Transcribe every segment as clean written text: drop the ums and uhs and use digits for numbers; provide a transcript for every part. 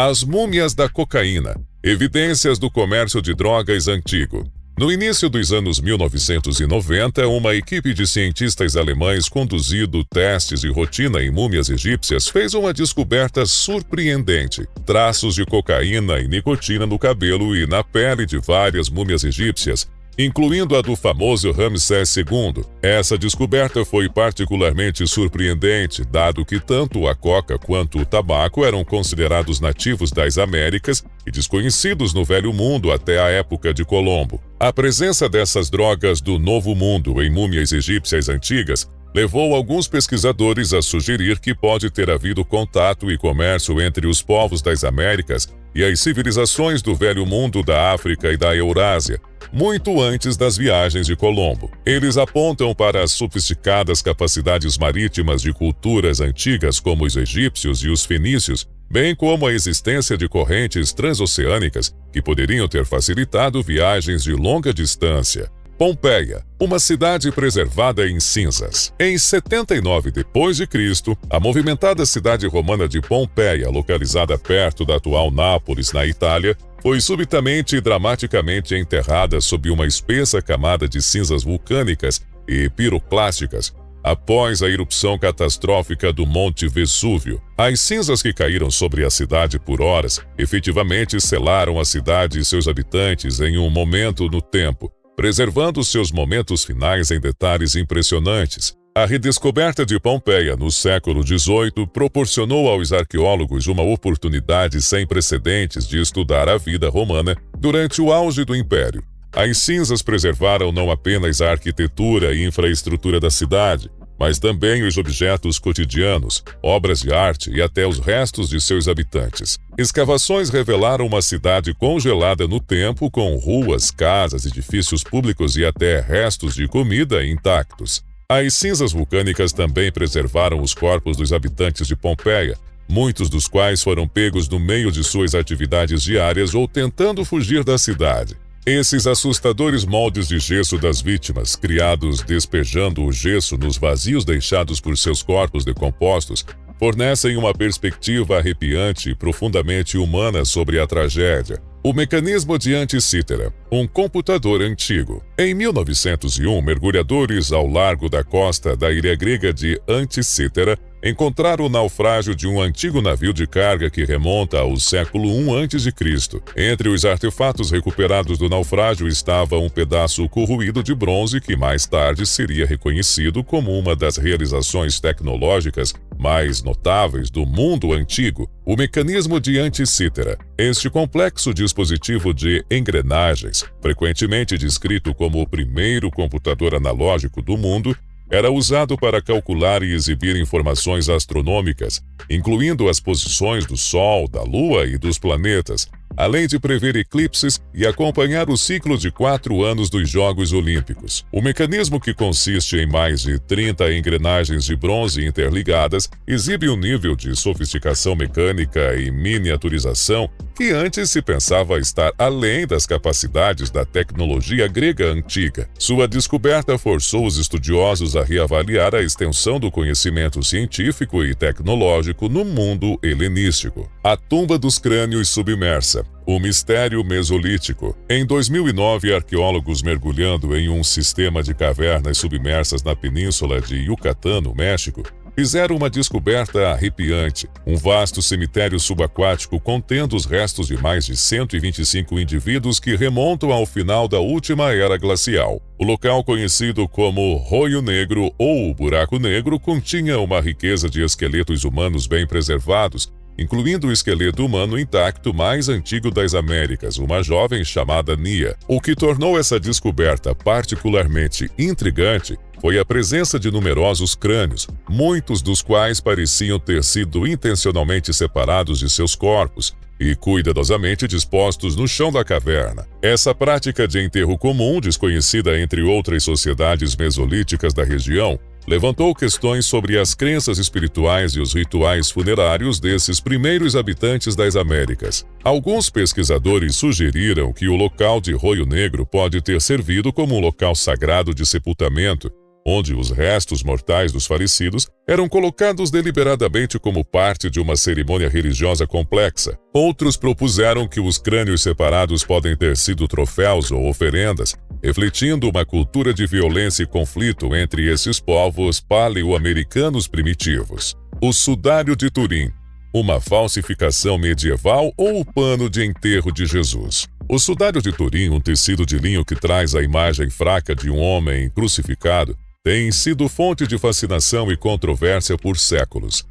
As múmias da cocaína, evidências do comércio de drogas antigo. No início dos anos 1990, uma equipe de cientistas alemães conduzindo testes de rotina em múmias egípcias fez uma descoberta surpreendente: traços de cocaína e nicotina no cabelo e na pele de várias múmias egípcias, incluindo a do famoso Ramsés II. Essa descoberta foi particularmente surpreendente, dado que tanto a coca quanto o tabaco eram considerados nativos das Américas e desconhecidos no Velho Mundo até a época de Colombo. A presença dessas drogas do Novo Mundo em múmias egípcias antigas levou alguns pesquisadores a sugerir que pode ter havido contato e comércio entre os povos das Américas e as civilizações do Velho Mundo da África e da Eurásia, muito antes das viagens de Colombo. Eles apontam para as sofisticadas capacidades marítimas de culturas antigas como os egípcios e os fenícios, bem como a existência de correntes transoceânicas que poderiam ter facilitado viagens de longa distância. Pompeia, uma cidade preservada em cinzas. Em 79 d.C., a movimentada cidade romana de Pompeia, localizada perto da atual Nápoles, na Itália, foi subitamente e dramaticamente enterrada sob uma espessa camada de cinzas vulcânicas e piroclásticas, após a erupção catastrófica do Monte Vesúvio. As cinzas que caíram sobre a cidade por horas efetivamente selaram a cidade e seus habitantes em um momento no tempo, preservando seus momentos finais em detalhes impressionantes. A redescoberta de Pompeia no século XVIII proporcionou aos arqueólogos uma oportunidade sem precedentes de estudar a vida romana durante o auge do Império. As cinzas preservaram não apenas a arquitetura e infraestrutura da cidade, mas também os objetos cotidianos, obras de arte e até os restos de seus habitantes. Escavações revelaram uma cidade congelada no tempo, com ruas, casas, edifícios públicos e até restos de comida intactos. As cinzas vulcânicas também preservaram os corpos dos habitantes de Pompeia, muitos dos quais foram pegos no meio de suas atividades diárias ou tentando fugir da cidade. Esses assustadores moldes de gesso das vítimas, criados despejando o gesso nos vazios deixados por seus corpos decompostos, fornecem uma perspectiva arrepiante e profundamente humana sobre a tragédia. O mecanismo de Anticítera, um computador antigo. Em 1901, mergulhadores ao largo da costa da ilha grega de Anticítera encontraram o naufrágio de um antigo navio de carga que remonta ao século I a.C. Entre os artefatos recuperados do naufrágio estava um pedaço corroído de bronze que mais tarde seria reconhecido como uma das realizações tecnológicas mais notáveis do mundo antigo, o mecanismo de Anticítera. Este complexo dispositivo de engrenagens, frequentemente descrito como o primeiro computador analógico do mundo, era usado para calcular e exibir informações astronômicas, incluindo as posições do Sol, da Lua e dos planetas, além de prever eclipses e acompanhar o ciclo de 4 anos dos Jogos Olímpicos. O mecanismo, que consiste em mais de 30 engrenagens de bronze interligadas, exibe um nível de sofisticação mecânica e miniaturização que antes se pensava estar além das capacidades da tecnologia grega antiga. Sua descoberta forçou os estudiosos a reavaliar a extensão do conhecimento científico e tecnológico no mundo helenístico. A tumba dos crânios submersa. O mistério mesolítico. Em 2009, arqueólogos mergulhando em um sistema de cavernas submersas na península de Yucatán, no México, fizeram uma descoberta arrepiante: um vasto cemitério subaquático contendo os restos de mais de 125 indivíduos que remontam ao final da última era glacial. O local, conhecido como Roio Negro ou o Buraco Negro, continha uma riqueza de esqueletos humanos bem preservados, incluindo o esqueleto humano intacto mais antigo das Américas, uma jovem chamada Nia. O que tornou essa descoberta particularmente intrigante foi a presença de numerosos crânios, muitos dos quais pareciam ter sido intencionalmente separados de seus corpos e cuidadosamente dispostos no chão da caverna. Essa prática de enterro comum, desconhecida entre outras sociedades mesolíticas da região, levantou questões sobre as crenças espirituais e os rituais funerários desses primeiros habitantes das Américas. Alguns pesquisadores sugeriram que o local de Roio Negro pode ter servido como um local sagrado de sepultamento, onde os restos mortais dos falecidos eram colocados deliberadamente como parte de uma cerimônia religiosa complexa. Outros propuseram que os crânios separados podem ter sido troféus ou oferendas, refletindo uma cultura de violência e conflito entre esses povos paleo-americanos primitivos. O sudário de Turim, uma falsificação medieval ou o pano de enterro de Jesus? O sudário de Turim, um tecido de linho que traz a imagem fraca de um homem crucificado, tem sido fonte de fascinação e controvérsia por séculos.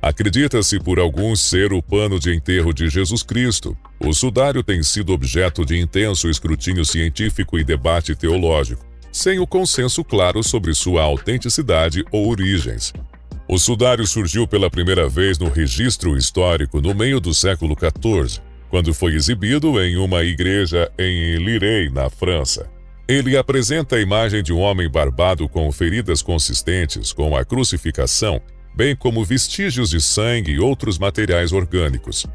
Acredita-se por alguns ser o pano de enterro de Jesus Cristo. O sudário tem sido objeto de intenso escrutínio científico e debate teológico, sem o consenso claro sobre sua autenticidade ou origens. O sudário surgiu pela primeira vez no registro histórico no meio do século XIV, quando foi exibido em uma igreja em Lirey, na França. Ele apresenta a imagem de um homem barbado com feridas consistentes com a crucificação, bem como vestígios de sangue e outros materiais orgânicos.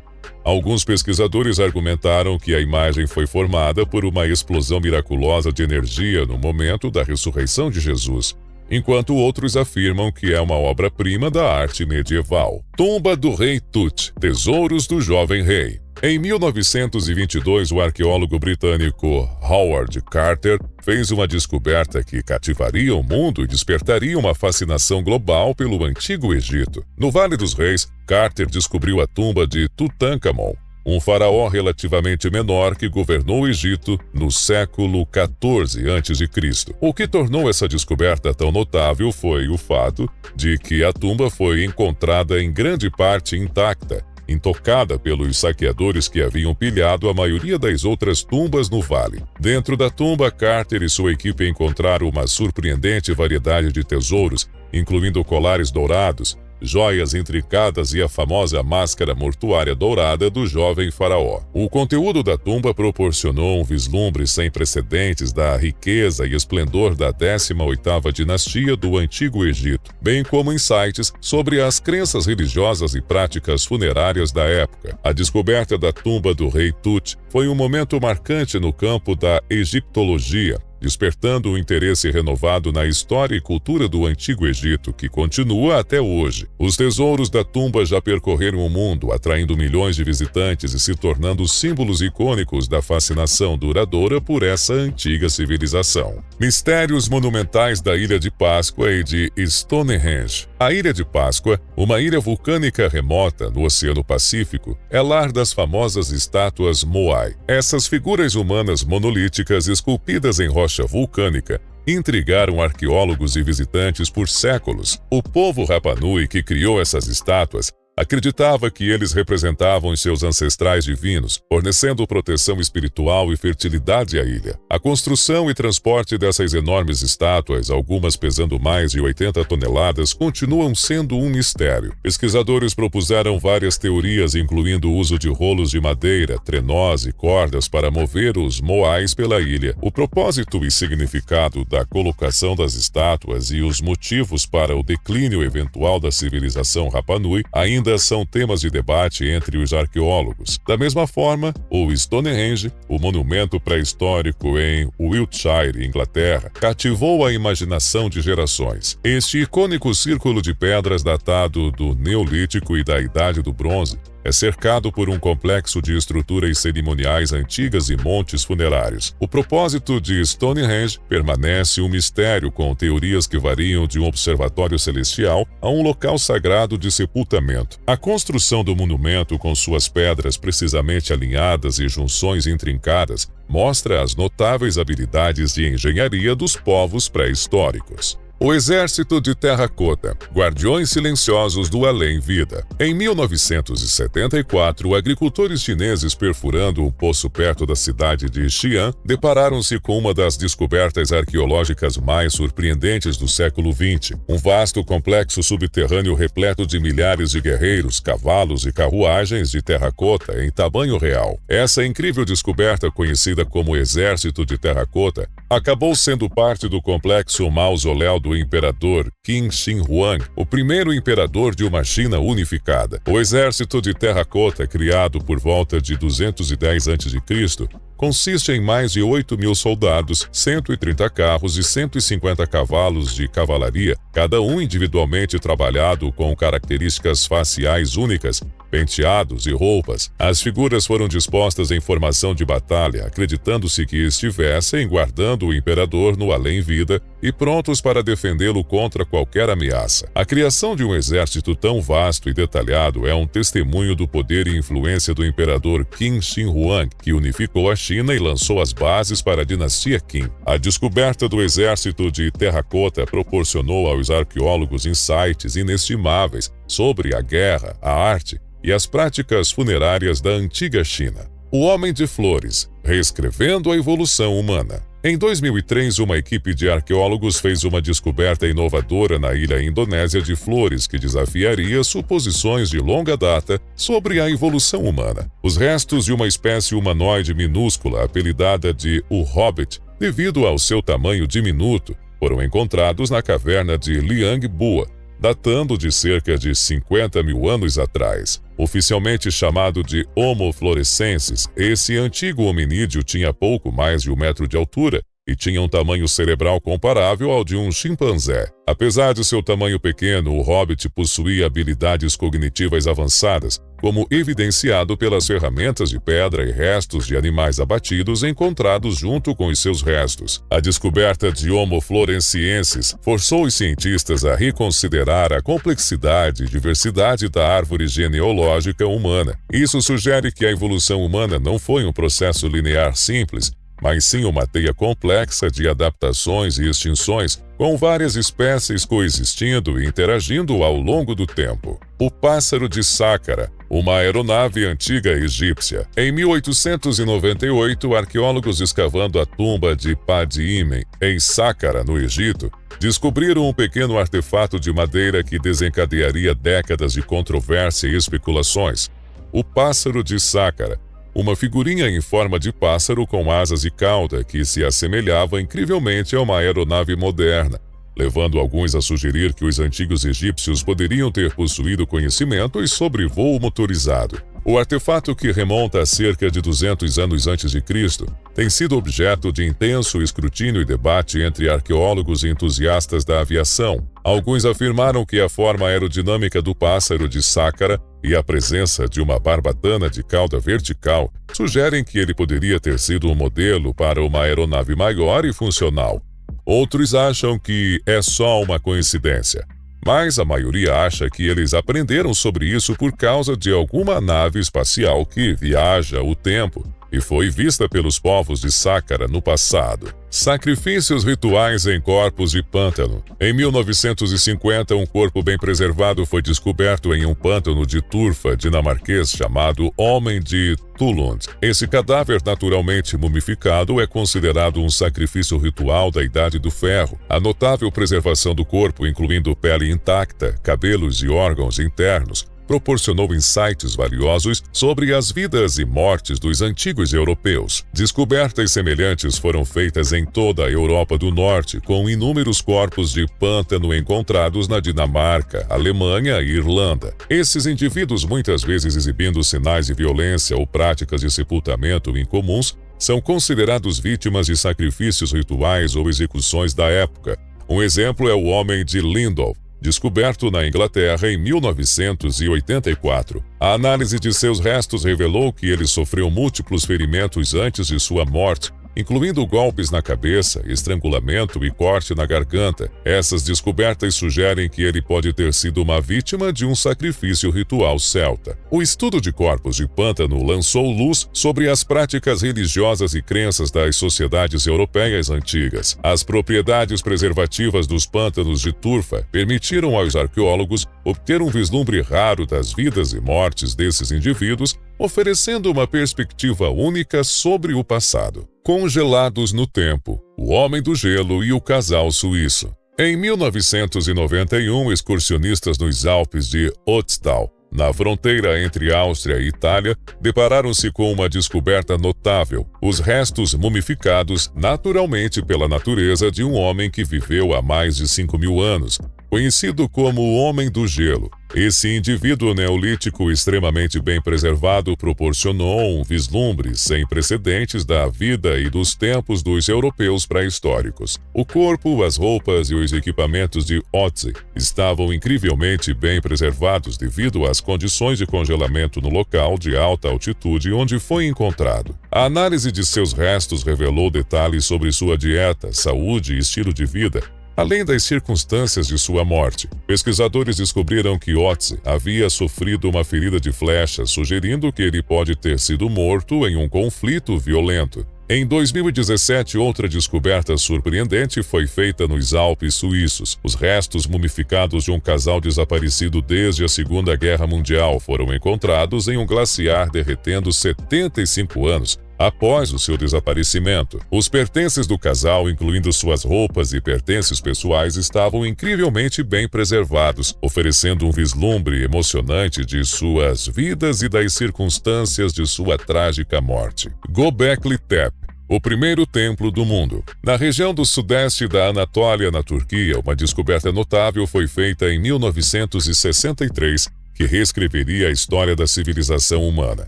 Alguns pesquisadores argumentaram que a imagem foi formada por uma explosão miraculosa de energia no momento da ressurreição de Jesus, enquanto outros afirmam que é uma obra-prima da arte medieval. Tumba do Rei Tut, Tesouros do Jovem Rei. Em 1922, o arqueólogo britânico Howard Carter fez uma descoberta que cativaria o mundo e despertaria uma fascinação global pelo Antigo Egito. No Vale dos Reis, Carter descobriu a tumba de Tutankhamon, um faraó relativamente menor que governou o Egito no século XIV a.C. O que tornou essa descoberta tão notável foi o fato de que a tumba foi encontrada em grande parte intacta, intocada pelos saqueadores que haviam pilhado a maioria das outras tumbas no vale. Dentro da tumba, Carter e sua equipe encontraram uma surpreendente variedade de tesouros, incluindo colares dourados, joias intricadas e a famosa máscara mortuária dourada do jovem faraó. O conteúdo da tumba proporcionou um vislumbre sem precedentes da riqueza e esplendor da 18ª dinastia do Antigo Egito, bem como insights sobre as crenças religiosas e práticas funerárias da época. A descoberta da tumba do rei Tut foi um momento marcante no campo da egiptologia, despertando um interesse renovado na história e cultura do Antigo Egito, que continua até hoje. Os tesouros da tumba já percorreram o mundo, atraindo milhões de visitantes e se tornando símbolos icônicos da fascinação duradoura por essa antiga civilização. Mistérios monumentais da Ilha de Páscoa e de Stonehenge. A Ilha de Páscoa, uma ilha vulcânica remota no Oceano Pacífico, é lar das famosas estátuas Moai. Essas figuras humanas monolíticas esculpidas em rocha vulcânica intrigaram arqueólogos e visitantes por séculos. O povo Rapa Nui que criou essas estátuas acreditava que eles representavam os seus ancestrais divinos, fornecendo proteção espiritual e fertilidade à ilha. A construção e transporte dessas enormes estátuas, algumas pesando mais de 80 toneladas, continuam sendo um mistério. Pesquisadores propuseram várias teorias, incluindo o uso de rolos de madeira, trenós e cordas para mover os moais pela ilha. O propósito e significado da colocação das estátuas e os motivos para o declínio eventual da civilização Rapa Nui ainda são temas de debate entre os arqueólogos. Da mesma forma, o Stonehenge, o monumento pré-histórico em Wiltshire, Inglaterra, cativou a imaginação de gerações. Este icônico círculo de pedras datado do Neolítico e da Idade do Bronze é cercado por um complexo de estruturas cerimoniais antigas e montes funerários. O propósito de Stonehenge permanece um mistério, com teorias que variam de um observatório celestial a um local sagrado de sepultamento. A construção do monumento, com suas pedras precisamente alinhadas e junções intrincadas, mostra as notáveis habilidades de engenharia dos povos pré-históricos. O Exército de Terracota, Guardiões Silenciosos do Além-Vida. Em 1974, agricultores chineses perfurando um poço perto da cidade de Xi'an depararam-se com uma das descobertas arqueológicas mais surpreendentes do século XX. Um vasto complexo subterrâneo repleto de milhares de guerreiros, cavalos e carruagens de terracota em tamanho real. Essa incrível descoberta, conhecida como Exército de Terracota, acabou sendo parte do complexo mausoléu do imperador Qin Shi Huang, o primeiro imperador de uma China unificada. O exército de terracota, criado por volta de 210 a.C., consiste em mais de 8.000 soldados, 130 carros e 150 cavalos de cavalaria, cada um individualmente trabalhado com características faciais únicas, penteados e roupas. As figuras foram dispostas em formação de batalha, acreditando-se que estivessem guardando o imperador no além-vida e prontos para defendê-lo contra qualquer ameaça. A criação de um exército tão vasto e detalhado é um testemunho do poder e influência do imperador Qin Shi Huang, que unificou a China e lançou as bases para a dinastia Qin. A descoberta do exército de terracota proporcionou aos arqueólogos insights inestimáveis sobre a guerra, a arte e as práticas funerárias da antiga China. O Homem de Flores, reescrevendo a evolução humana. Em 2003, uma equipe de arqueólogos fez uma descoberta inovadora na ilha indonésia de Flores que desafiaria suposições de longa data sobre a evolução humana. Os restos de uma espécie humanoide minúscula, apelidada de O Hobbit, devido ao seu tamanho diminuto, foram encontrados na caverna de Liang Bua, datando de cerca de 50.000 anos atrás. Oficialmente chamado de Homo florescensis, esse antigo hominídeo tinha pouco mais de 1 metro de altura e tinha um tamanho cerebral comparável ao de um chimpanzé. Apesar de seu tamanho pequeno, o Hobbit possuía habilidades cognitivas avançadas, como evidenciado pelas ferramentas de pedra e restos de animais abatidos encontrados junto com os seus restos. A descoberta de Homo floresiensis forçou os cientistas a reconsiderar a complexidade e diversidade da árvore genealógica humana. Isso sugere que a evolução humana não foi um processo linear simples, mas sim uma teia complexa de adaptações e extinções, com várias espécies coexistindo e interagindo ao longo do tempo. O pássaro de Sácara, uma aeronave antiga egípcia. Em 1898, arqueólogos escavando a tumba de Padi-Imen, em Sácara, no Egito, descobriram um pequeno artefato de madeira que desencadearia décadas de controvérsia e especulações. O pássaro de Sácara, uma figurinha em forma de pássaro com asas e cauda que se assemelhava incrivelmente a uma aeronave moderna, levando alguns a sugerir que os antigos egípcios poderiam ter possuído conhecimentos sobre voo motorizado. O artefato, que remonta a cerca de 200 anos antes de Cristo, tem sido objeto de intenso escrutínio e debate entre arqueólogos e entusiastas da aviação. Alguns afirmaram que a forma aerodinâmica do pássaro de Sácara e a presença de uma barbatana de cauda vertical sugerem que ele poderia ter sido um modelo para uma aeronave maior e funcional. Outros acham que é só uma coincidência, mas a maioria acha que eles aprenderam sobre isso por causa de alguma nave espacial que viaja o tempo e foi vista pelos povos de Sácara no passado. Sacrifícios rituais em corpos de pântano. Em 1950, um corpo bem preservado foi descoberto em um pântano de turfa dinamarquês chamado Homem de Thulund. Esse cadáver naturalmente mumificado é considerado um sacrifício ritual da Idade do Ferro. A notável preservação do corpo, incluindo pele intacta, cabelos e órgãos internos, proporcionou insights valiosos sobre as vidas e mortes dos antigos europeus. Descobertas semelhantes foram feitas em toda a Europa do Norte, com inúmeros corpos de pântano encontrados na Dinamarca, Alemanha e Irlanda. Esses indivíduos, muitas vezes exibindo sinais de violência ou práticas de sepultamento incomuns, são considerados vítimas de sacrifícios rituais ou execuções da época. Um exemplo é o Homem de Lindolf, descoberto na Inglaterra em 1984. A análise de seus restos revelou que ele sofreu múltiplos ferimentos antes de sua morte, incluindo golpes na cabeça, estrangulamento e corte na garganta. Essas descobertas sugerem que ele pode ter sido uma vítima de um sacrifício ritual celta. O estudo de corpos de pântano lançou luz sobre as práticas religiosas e crenças das sociedades europeias antigas. As propriedades preservativas dos pântanos de turfa permitiram aos arqueólogos obter um vislumbre raro das vidas e mortes desses indivíduos, oferecendo uma perspectiva única sobre o passado. Congelados no tempo, o Homem do Gelo e o Casal Suíço. Em 1991, excursionistas nos Alpes de Ötztal, na fronteira entre Áustria e Itália, depararam-se com uma descoberta notável: os restos mumificados naturalmente pela natureza de um homem que viveu há mais de 5.000 anos. Conhecido como o Homem do Gelo, esse indivíduo neolítico extremamente bem preservado proporcionou um vislumbre sem precedentes da vida e dos tempos dos europeus pré-históricos. O corpo, as roupas e os equipamentos de Ötzi estavam incrivelmente bem preservados devido às condições de congelamento no local de alta altitude onde foi encontrado. A análise de seus restos revelou detalhes sobre sua dieta, saúde e estilo de vida, além das circunstâncias de sua morte. Pesquisadores descobriram que Ötzi havia sofrido uma ferida de flecha, sugerindo que ele pode ter sido morto em um conflito violento. Em 2017, outra descoberta surpreendente foi feita nos Alpes suíços. Os restos mumificados de um casal desaparecido desde a Segunda Guerra Mundial foram encontrados em um glaciar derretendo 75 anos após o seu desaparecimento. Os pertences do casal, incluindo suas roupas e pertences pessoais, estavam incrivelmente bem preservados, oferecendo um vislumbre emocionante de suas vidas e das circunstâncias de sua trágica morte. Göbekli Tepe, o primeiro templo do mundo. Na região do sudeste da Anatólia, na Turquia, uma descoberta notável foi feita em 1963, que reescreveria a história da civilização humana.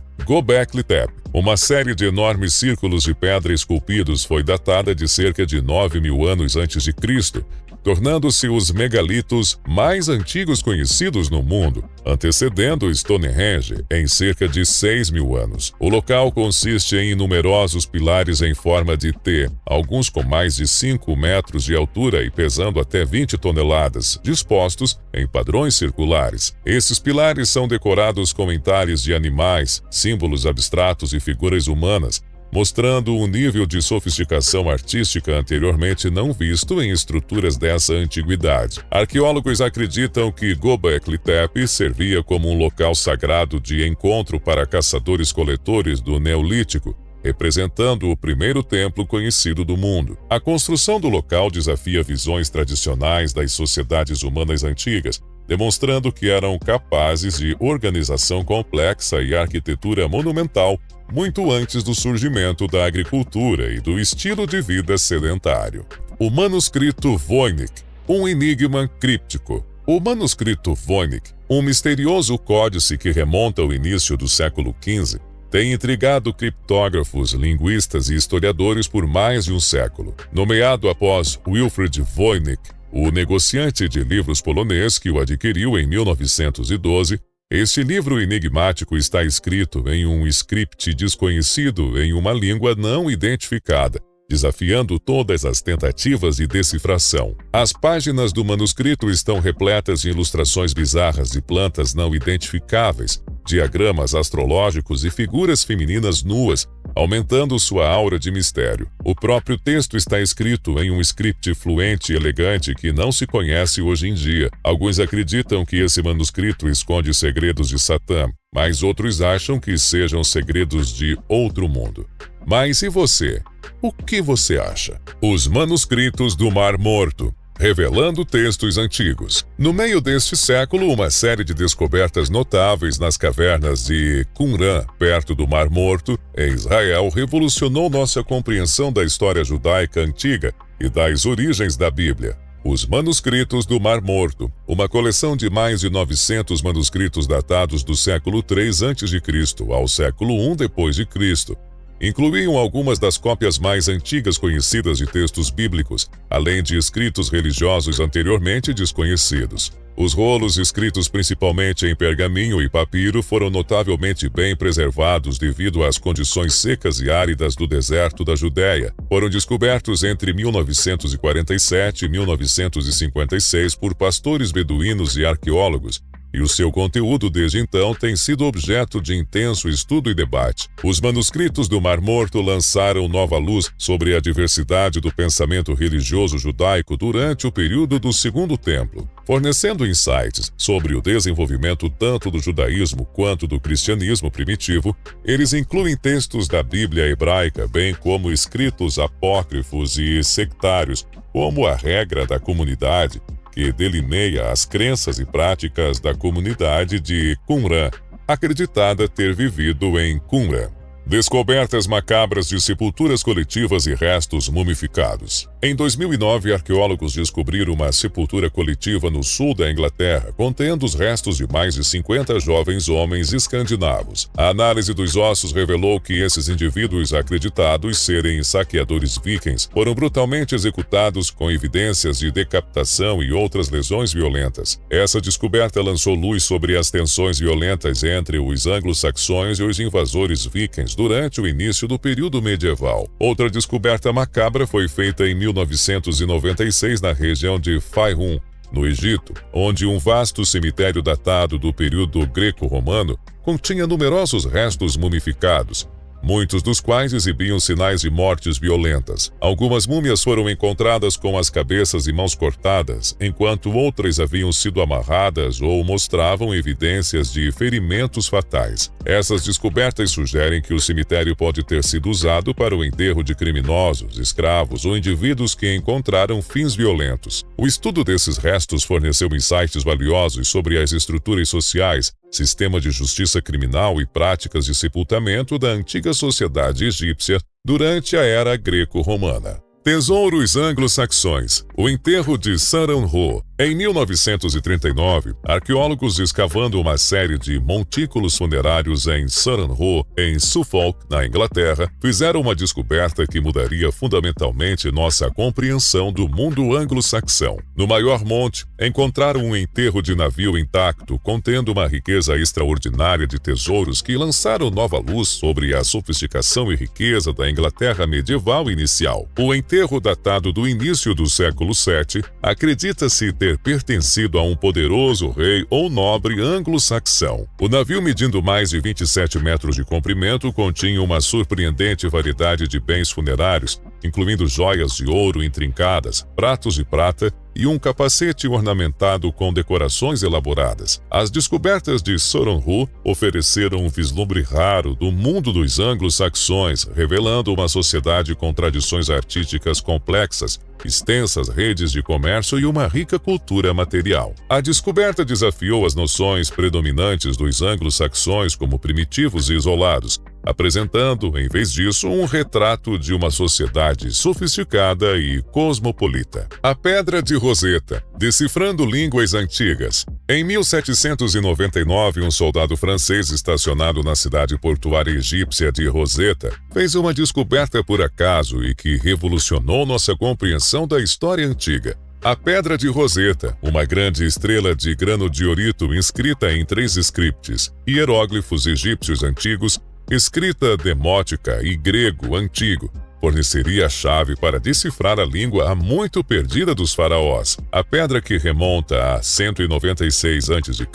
Göbekli Tepe, uma série de enormes círculos de pedra esculpidos, foi datada de cerca de 9.000 anos antes de Cristo, tornando-se os megalitos mais antigos conhecidos no mundo, antecedendo Stonehenge em cerca de 6.000 anos. O local consiste em numerosos pilares em forma de T, alguns com mais de 5 metros de altura e pesando até 20 toneladas, dispostos em padrões circulares. Esses pilares são decorados com entalhes de animais, símbolos abstratos e figuras humanas, mostrando um nível de sofisticação artística anteriormente não visto em estruturas dessa antiguidade. Arqueólogos acreditam que Göbekli Tepe servia como um local sagrado de encontro para caçadores-coletores do Neolítico, representando o primeiro templo conhecido do mundo. A construção do local desafia visões tradicionais das sociedades humanas antigas, demonstrando que eram capazes de organização complexa e arquitetura monumental muito antes do surgimento da agricultura e do estilo de vida sedentário. O manuscrito Voynich, um enigma críptico. O manuscrito Voynich, um misterioso códice que remonta ao início do século XV, tem intrigado criptógrafos, linguistas e historiadores por mais de um século. Nomeado após Wilfrid Voynich, o negociante de livros polonês que o adquiriu em 1912, este livro enigmático está escrito em um script desconhecido em uma língua não identificada, desafiando todas as tentativas de decifração. As páginas do manuscrito estão repletas de ilustrações bizarras de plantas não identificáveis, diagramas astrológicos e figuras femininas nuas, aumentando sua aura de mistério. O próprio texto está escrito em um script fluente e elegante que não se conhece hoje em dia. Alguns acreditam que esse manuscrito esconde segredos de Satã, mas outros acham que sejam segredos de outro mundo. Mas e você? O que você acha? Os manuscritos do Mar Morto, revelando textos antigos. No meio deste século, uma série de descobertas notáveis nas cavernas de Qumran, perto do Mar Morto, em Israel, revolucionou nossa compreensão da história judaica antiga e das origens da Bíblia. Os manuscritos do Mar Morto, uma coleção de mais de 900 manuscritos datados do século III a.C. ao século I d.C., incluíam algumas das cópias mais antigas conhecidas de textos bíblicos, além de escritos religiosos anteriormente desconhecidos. Os rolos, escritos principalmente em pergaminho e papiro, foram notavelmente bem preservados devido às condições secas e áridas do deserto da Judéia. Foram descobertos entre 1947 e 1956 por pastores beduínos e arqueólogos, e o seu conteúdo desde então tem sido objeto de intenso estudo e debate. Os manuscritos do Mar Morto lançaram nova luz sobre a diversidade do pensamento religioso judaico durante o período do Segundo Templo, fornecendo insights sobre o desenvolvimento tanto do judaísmo quanto do cristianismo primitivo. Eles incluem textos da Bíblia hebraica, bem como escritos apócrifos e sectários, como a regra da comunidade, que delineia as crenças e práticas da comunidade de Qumran, acreditada ter vivido em Qumran. Descobertas macabras de sepulturas coletivas e restos mumificados. Em 2009, arqueólogos descobriram uma sepultura coletiva no sul da Inglaterra, contendo os restos de mais de 50 jovens homens escandinavos. A análise dos ossos revelou que esses indivíduos, acreditados serem saqueadores vikings, foram brutalmente executados com evidências de decapitação e outras lesões violentas. Essa descoberta lançou luz sobre as tensões violentas entre os anglo-saxões e os invasores vikings durante o início do período medieval. Outra descoberta macabra foi feita em 1996 na região de Fayum, no Egito, onde um vasto cemitério datado do período greco-romano continha numerosos restos mumificados, muitos dos quais exibiam sinais de mortes violentas. Algumas múmias foram encontradas com as cabeças e mãos cortadas, enquanto outras haviam sido amarradas ou mostravam evidências de ferimentos fatais. Essas descobertas sugerem que o cemitério pode ter sido usado para o enterro de criminosos, escravos ou indivíduos que encontraram fins violentos. O estudo desses restos forneceu insights valiosos sobre as estruturas sociais, sistema de justiça criminal e práticas de sepultamento da antiga sociedade egípcia durante a era greco-romana. Tesouros anglo-saxões. O enterro de Saran-Ho. Em 1939, arqueólogos escavando uma série de montículos funerários em Saran-Ho, em Suffolk, na Inglaterra, fizeram uma descoberta que mudaria fundamentalmente nossa compreensão do mundo anglo-saxão. No maior monte, encontraram um enterro de navio intacto, contendo uma riqueza extraordinária de tesouros que lançaram nova luz sobre a sofisticação e riqueza da Inglaterra medieval inicial. O enterro datado do início do século VII acredita-se ter pertencido a um poderoso rei ou nobre anglo-saxão. O navio, medindo mais de 27 metros de comprimento, continha uma surpreendente variedade de bens funerários, incluindo joias de ouro intrincadas, pratos de prata e um capacete ornamentado com decorações elaboradas. As descobertas de Saran-Ho ofereceram um vislumbre raro do mundo dos anglo-saxões, revelando uma sociedade com tradições artísticas complexas, extensas redes de comércio e uma rica cultura material. A descoberta desafiou as noções predominantes dos anglo-saxões como primitivos e isolados, apresentando, em vez disso, um retrato de uma sociedade sofisticada e cosmopolita. A Pedra de Roseta, decifrando línguas antigas. Em 1799, um soldado francês estacionado na cidade portuária egípcia de Roseta fez uma descoberta por acaso e que revolucionou nossa compreensão da história antiga. A Pedra de Roseta, uma grande estrela de grano diorito inscrita em 3 scripts, hieróglifos egípcios antigos, escrita demótica e grego antigo, forneceria a chave para decifrar a língua há muito perdida dos faraós. A pedra, que remonta a 196 a.C.,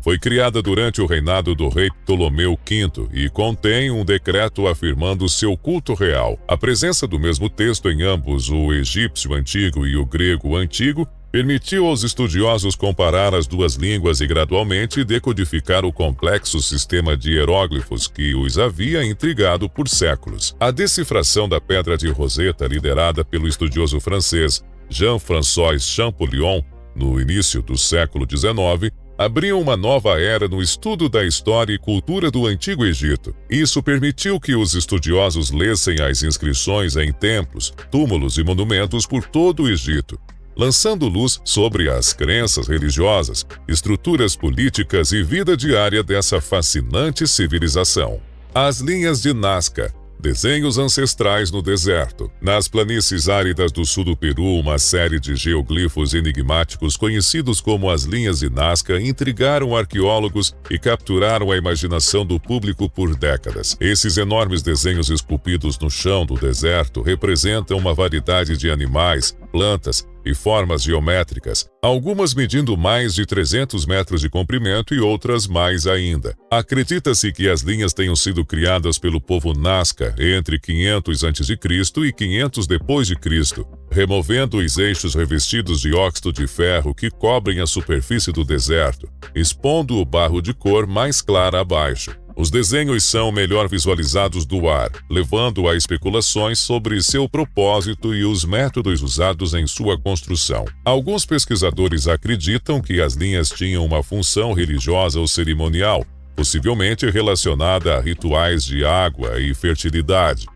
foi criada durante o reinado do rei Ptolomeu V e contém um decreto afirmando seu culto real. A presença do mesmo texto em ambos, o egípcio antigo e o grego antigo, permitiu aos estudiosos comparar as duas línguas e gradualmente decodificar o complexo sistema de hieróglifos que os havia intrigado por séculos. A decifração da Pedra de Roseta, liderada pelo estudioso francês Jean-François Champollion, no início do século XIX, abriu uma nova era no estudo da história e cultura do Antigo Egito. Isso permitiu que os estudiosos lessem as inscrições em templos, túmulos e monumentos por todo o Egito, lançando luz sobre as crenças religiosas, estruturas políticas e vida diária dessa fascinante civilização. As linhas de Nazca. Desenhos ancestrais no deserto. Nas planícies áridas do sul do Peru, uma série de geoglifos enigmáticos conhecidos como as linhas de Nazca intrigaram arqueólogos e capturaram a imaginação do público por décadas. Esses enormes desenhos esculpidos no chão do deserto representam uma variedade de animais, plantas e formas geométricas, algumas medindo mais de 300 metros de comprimento e outras mais ainda. Acredita-se que as linhas tenham sido criadas pelo povo Nazca entre 500 a.C. e 500 d.C., removendo os eixos revestidos de óxido de ferro que cobrem a superfície do deserto, expondo o barro de cor mais clara abaixo. Os desenhos são melhor visualizados do ar, levando a especulações sobre seu propósito e os métodos usados em sua construção. Alguns pesquisadores acreditam que as linhas tinham uma função religiosa ou cerimonial, possivelmente relacionada a rituais de água e fertilidade.